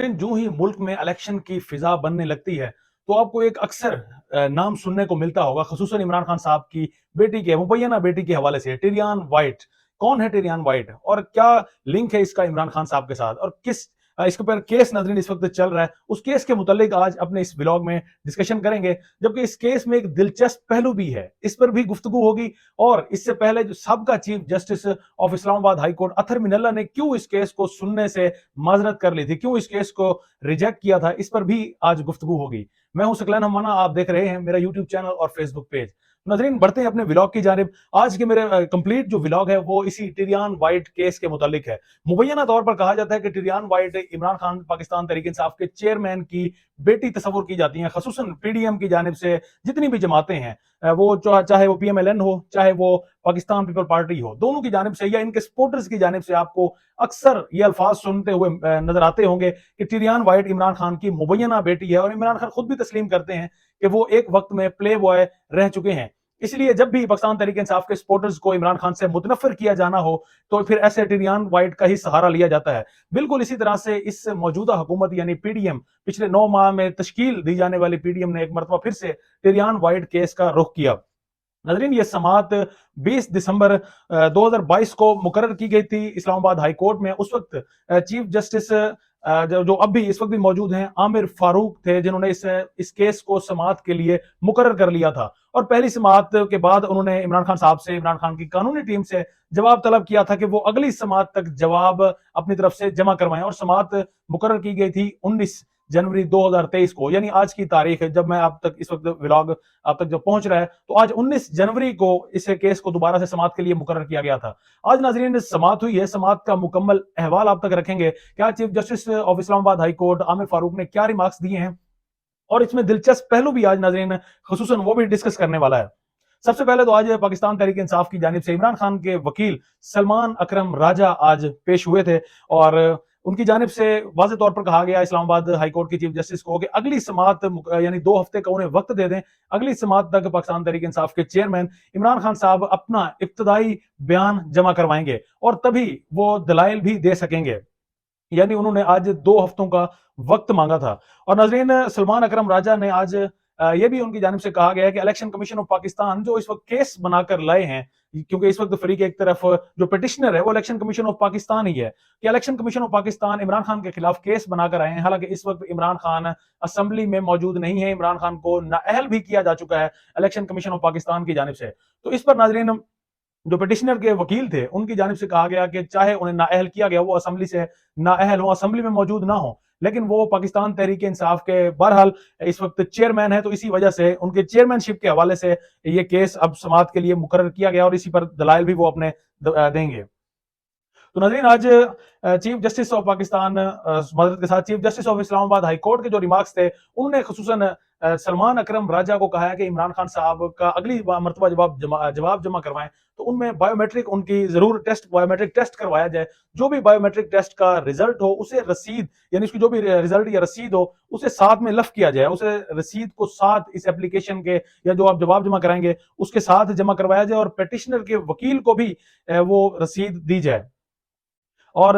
लेकिन जो ही मुल्क में इलेक्शन की फिजा बनने लगती है तो आपको एक अक्सर नाम सुनने को मिलता होगा, खसूसन इमरान खान साहब की बेटी के, मुबैना बेटी के हवाले से, टिरियान वाइट। कौन है टिरियान वाइट और क्या लिंक है इसका इमरान खान साहब के साथ, और किस इसके ऊपर केस नजरीन इस वक्त चल रहा है, उस केस के मुतालिक आज अपने इस व्लॉग में डिस्कशन करेंगे। जबकि इस केस में एक दिलचस्प पहलू भी है, इस पर भी गुफ्तगू होगी। और इससे पहले जो सबका chief justice of Islamabad high court Athar Minallah ने क्यों इस केस को सुनने से माजरत कर ली थी, क्यों इस केस को रिजेक्ट किया था, इस पर भी आज गुफ्तगू होगी। मैं हूं सकलैन हमाना, आप देख रहे हैं मेरा यूट्यूब चैनल और फेसबुक पेज। नजरीन बढ़ते हैं अपने व्लॉग की जानिब। आज के मेरे कंप्लीट जो व्लॉग है वो इसी टिरियान वाइट केस के मुतालिक है। मुबैना तौर पर कहा जाता है कि टिरियान वाइट इमरान खान पाकिस्तान तहरीक इंसाफ के चेयरमैन की बेटी तस्वुर की जाती हैं, खसूसन पीडीएम की जानिब से जितनी भी जमातें हैं, वो चाहे वो पीएमएलएन हो, चाहे वो पाकिस्तान पीपल पार्टी हो, दोनों की जानिब से या इनके सपोर्टर्स की जानिब से आपको अक्सर ये अल्फाज सुनते हुए नजर आते होंगे कि टिरियान वाइट इमरान खान की मुबैना बेटी है। और इमरान खान खुद भी तस्लीम करते हैं कि वो एक वक्त में प्ले बॉय रह चुके हैं। इसलिए जब भी पाकिस्तान तहरीक इंसाफ के सपोर्टर्स को इमरान खान से मुतनफर किया जाना हो तो फिर ऐसे टिरियान वाइट का ही सहारा लिया जाता है। बिल्कुल इसी तरह से इस मौजूदा हुकूमत यानी पीडीएम, पिछले 9 माह में तश्कील दी जाने वाली पीडीएम ने एक मरतबा फिर से टिरियान वाइट केस का रुख किया। नजरीन ये समात 20 दिसंबर 2022 को मुकर्रर की गई थी इस्लामाबाद हाई कोर्ट में। उस वक्त चीफ जस्टिस जो अब भी इस वक्त भी मौजूद हैं, आमिर फारूक थे, जिन्होंने इस केस को समात के लिए मुकर्रर कर लिया था। और पहली समात के बाद उन्होंने इमरान खान साहब से, इमरान खान की कानूनी टीम से जवाब तलब किया था कि वो अगली समात तक जवाब अपनी तरफ से जमा करवाएं। और समात मुकर्रर की गई थी 19 जनवरी 2023 को, यानी आज की तारीख है जब मैं आप तक इस वक्त व्लॉग आप तक जब पहुंच रहा है, तो आज 19 जनवरी को इस केस को दोबारा से समात के लिए मुकर्रर किया गया था। आज नाजरीन समात हुई है, समात का मुकम्मल अहवाल आप तक रखेंगे। क्या chief justice of Islamabad high court Aamir Farooq ने क्या रिमार्क्स दिए हैं, और इसमें दिलचस्प पहलू भी आज नाजरीन खुसूसन वो भी डिस्कस करने वाला है। सबसे पहले तो आज पाकिस्तान तहरीक इंसाफ की जानिब से इमरान खान के वकील सलमान अकरम राजा आज पेश हुए थे। और उनकी जानिब से वाज़ेह तौर पर कहा गया इस्लामाबाद हाई कोर्ट के चीफ जस्टिस को कि अगली समात यानी 2 हफ्ते का उन्हें वक्त दे दें। अगली समात तक पाकिस्तान तहरीक इंसाफ के चेयरमैन इमरान खान साहब अपना इब्तदाई बयान जमा करवाएंगे और तभी वो दलाइल भी दे सकेंगे। यानी उन्होंने आज 2 हफ्तों का वक्त मांगा था। और नाजरीन सलमान अकरम राजा ने आज ये भी उनकी जानिब से कहा गया है कि इलेक्शन कमीशन ऑफ पाकिस्तान जो इस वक्त केस बनाकर लाए हैं, क्योंकि इस वक्त फरीक एक तरफ जो पिटिशनर है वो इलेक्शन कमीशन ऑफ पाकिस्तान ही है, कि election commission of Pakistan Imran Khan के खिलाफ केस बनाकर आए हैं। हालांकि इस वक्त इमरान खान असेंबली में मौजूद नहीं है, इमरान खान को नाअहल भी किया जा चुका है इलेक्शन कमीशन ऑफ पाकिस्तान की जानिब से। तो इस पर नाजरीन जो पिटिशनर के वकील थे उनकी जानिब से कहा गया कि चाहे उन्हें नाअहल किया गया, वो असेंबली से नाअहल हो, असेंबली में मौजूद ना हो, लेकिन वो पाकिस्तान तहरीक इंसाफ के बहरहाल इस वक्त चेयरमैन है, तो इसी वजह से उनके चेयरमैनशिप के हवाले से ये केस अब समात के लिए मुकर्रर किया गया और इसी पर दलाइल भी वो अपने देंगे। तो नाज़रीन आज चीफ जस्टिस ऑफ पाकिस्तान मदद के साथ chief justice of Islamabad high court के जो रिमार्क्स थे, उन्होंने खुसूसन सलमान अकरम राजा को कहा है कि इमरान खान साहब का अगली मरतबा जवाब जमा करवाएं तो उनमें बायोमेट्रिक उनकी जरूर बायोमेट्रिक टेस्ट करवाया जाए। जो भी बायोमेट्रिक टेस्ट का रिजल्ट हो उसे रसीद, यानी उसकी जो भी रिजल्ट या रसीद हो उसे साथ में लफ किया जाए, उसे रसीद को साथ इस एप्लीकेशन के या जो आप जवाब जमा कराएंगे उसके साथ जमा करवाया जाए, और पिटिशनर के वकील को भी वो रसीद दी जाए। और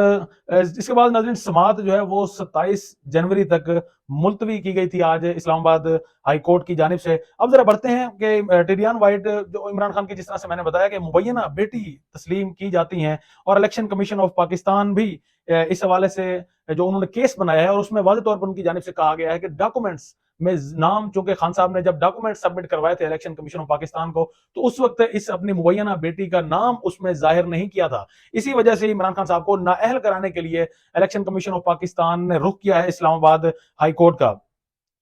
इसके बाद नाज़रीन समात जो है वो 27 जनवरी तक मुलतवी की गई थी आज इस्लामाबाद हाई कोर्ट की जानिब से। अब जरा बढ़ते हैं कि टिरियान वाइट जो इमरान खान की, जिस तरह से मैंने बताया कि मुबैना बेटी तस्लीम की जाती हैं, और इलेक्शन कमीशन ऑफ पाकिस्तान भी इस हवाले से जो उन्होंने केस बनाया है और उसमें वाज़ेह तौर पर उनकी जानिब से कहा गया है कि डॉक्यूमेंट्स में नाम, चूंकि खान साहब ने जब डॉक्यूमेंट सबमिट करवाए थे इलेक्शन कमीशन ऑफ पाकिस्तान को, तो उस वक्त इस अपनी मुबैना बेटी का नाम उसमें जाहिर नहीं किया था। इसी वजह से इमरान खान साहब को नाअहल कराने के लिए इलेक्शन कमीशन ऑफ पाकिस्तान ने रुख किया है इस्लामाबाद हाई कोर्ट का।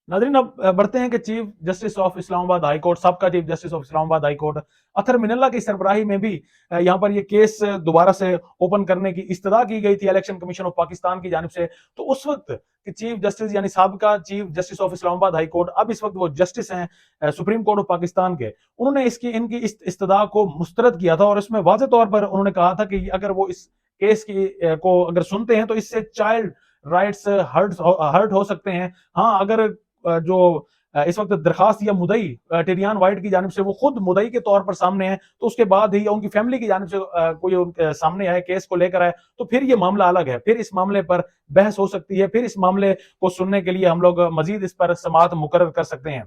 नाज़रीन अब बढ़ते हैं कि chief justice of Islamabad high court, सबका chief justice of Islamabad high court Athar Minallah की सरबराही में भी यहाँ पर ये केस दोबारा से ओपन करने की इस्तदा की गई थी इलेक्शन कमीशन ऑफ पाकिस्तान की जानिब से। तो उस वक्त कि चीफ जस्टिस यानी सबका chief justice of Islamabad high court, अब इस वक्त वो जस्टिस हैं सुप्रीम कोर्ट ऑफ पाकिस्तान के, उन्होंने इनकी इस्तदा को मुस्तरद किया था। और इसमें वाज़ेह तौर पर उन्होंने कहा था कि अगर वो इस केस की को अगर सुनते हैं तो इससे चाइल्ड राइट्स हर्ट हो सकते हैं। हाँ, अगर जो इस वक्त दरखास्त या मुदई टिरियान वाइट की जानिब से वो खुद मुदई के तौर पर सामने है, तो उसके बाद ही उनकी फैमिली की जानिब से कोई उनके सामने आए, केस को लेकर आए, तो फिर ये मामला अलग है, फिर इस मामले पर बहस हो सकती है, फिर इस मामले को सुनने के लिए हम लोग मजीद इस पर समाअत मुकर्रर कर सकते हैं।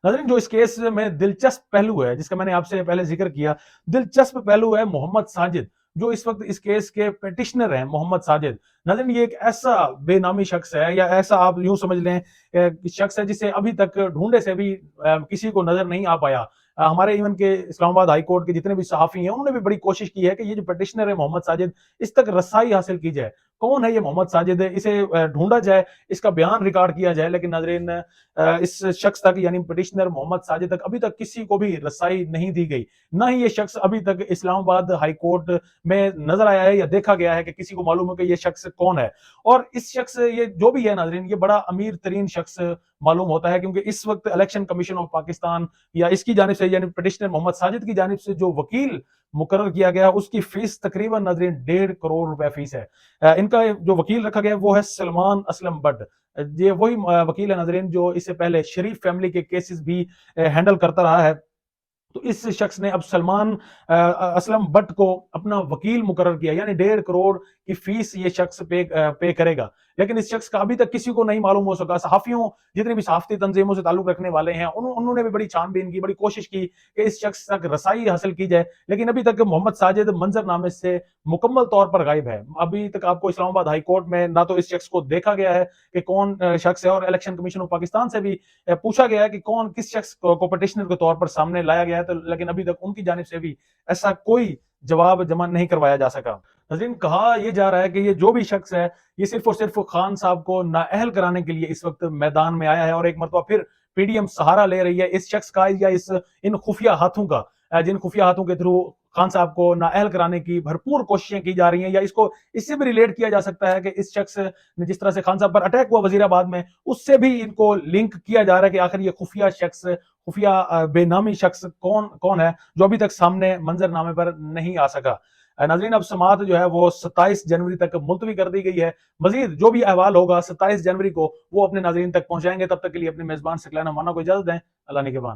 नाज़रीन, जो इस केस में दिलचस्प पहलू है, जिसका मैंने आपसे पहले जिक्र किया, दिलचस्प पहलू है मोहम्मद साजिद, जो इस वक्त इस केस के पिटिशनर हैं, मोहम्मद साजिद। नाज़रीन, ये एक ऐसा बेनामी शख्स है, या ऐसा आप यूं समझ लें शख्स है जिसे अभी तक ढूंढे से भी किसी को नजर नहीं आ पाया। हमारे इवन के इस्लामाबाद हाई कोर्ट के जितने भी सहाफ़ी हैं, उन्होंने भी बड़ी कोशिश की है कि ये जो पिटिशनर है मोहम्मद साजिद, इस तक रसाई हासिल की जाए। कौन है ये मोहम्मद साजिद, इसे ढूंढा जाए, इसका बयान रिकॉर्ड किया जाए, लेकिन नाज़रीन इस शख्स तक, यानी पिटिशनर मोहम्मद साजिद तक अभी तक किसी को भी रसाई नहीं दी गई। ना ही ये शख्स अभी तक इस्लामाबाद हाई कोर्ट में नजर आया है या देखा गया है कि किसी को मालूम है कि ये शख्स कौन है। और इस शख्स, ये जो भी है नाज़रीन, ये बड़ा अमीर तरीन शख्स मालूम होता है, क्योंकि इस वक्त इलेक्शन कमीशन ऑफ पाकिस्तान या इसकी जानिब से, यानी पिटिशनर मोहम्मद साजिद की जानिब से जो वकील मुकर्रर किया गया, उसकी फीस तकरीबन नाज़रीन 1.5 करोड़ रुपए फीस है। इनका जो वकील रखा गया वो है सलमान असलम बट। ये वही वकील है नाज़रीन जो इससे पहले शरीफ फैमिली के केसेस भी हैंडल करता रहा है। तो इस शख्स ने अब सलमान असलम बट को अपना वकील मुकर्रर किया, यानी 1.5 करोड़ की फीस ये शख्स पे करेगा। लेकिन इस शख्स का अभी तक किसी को नहीं मालूम हो सका। सहाफियों, जितनी भी सहाफती तंजीमों से ताल्लुक रखने वाले हैं, उन्होंने भी बड़ी छानबीन की, बड़ी कोशिश की कि इस शख्स तक रसाई हासिल की जाए, लेकिन अभी तक मोहम्मद साजिद मंजरनामे से मुकम्मल तौर पर गायब है। अभी तक आपको इस्लामाबाद हाई कोर्ट में ना तो इस शख्स को देखा गया है कि कौन शख्स है, और इलेक्शन कमीशन ऑफ पाकिस्तान से भी पूछा गया है कि कौन किस शख्स को पिटिशनर के तौर पर सामने लाया गया है, तो लेकिन अभी तक उनकी जानिब से भी ऐसा कोई जवाब जमा नहीं करवाया जा सका। नाज़रीन, कहा यह जा रहा है कि ये जो भी शख्स है, ये सिर्फ और सिर्फ खान साहब को नाअहल कराने के लिए इस वक्त मैदान में आया है, और एक मरतबा फिर पीडीएम सहारा ले रही है इस शख्स का या इन खुफिया हाथों का, जिन खुफिया हाथों के थ्रू खान साहब को नाअहल कराने की भरपूर कोशिशें की जा रही हैं। या इसको इससे भी रिलेट किया जा सकता है कि इस शख्स ने जिस तरह से खान साहब पर अटैक हुआ वजीराबाद में, उससे भी इनको लिंक किया जा रहा है कि आखिर ये खुफिया शख्स, खुफिया बेनामी शख्स कौन कौन है, जो अभी तक सामने मंजरनामे पर नहीं आ सका। नाजरीन, अब समाअत जो है वो 27 जनवरी तक मुलतवी कर दी गई है। मजीद जो भी अहवाल होगा 27 जनवरी को वो अपने नाजरीन तक पहुंचाएंगे। तब तक के लिए अपने मेजबान सकलाना माना को इजाजत दें। अल्लाह निगहबान।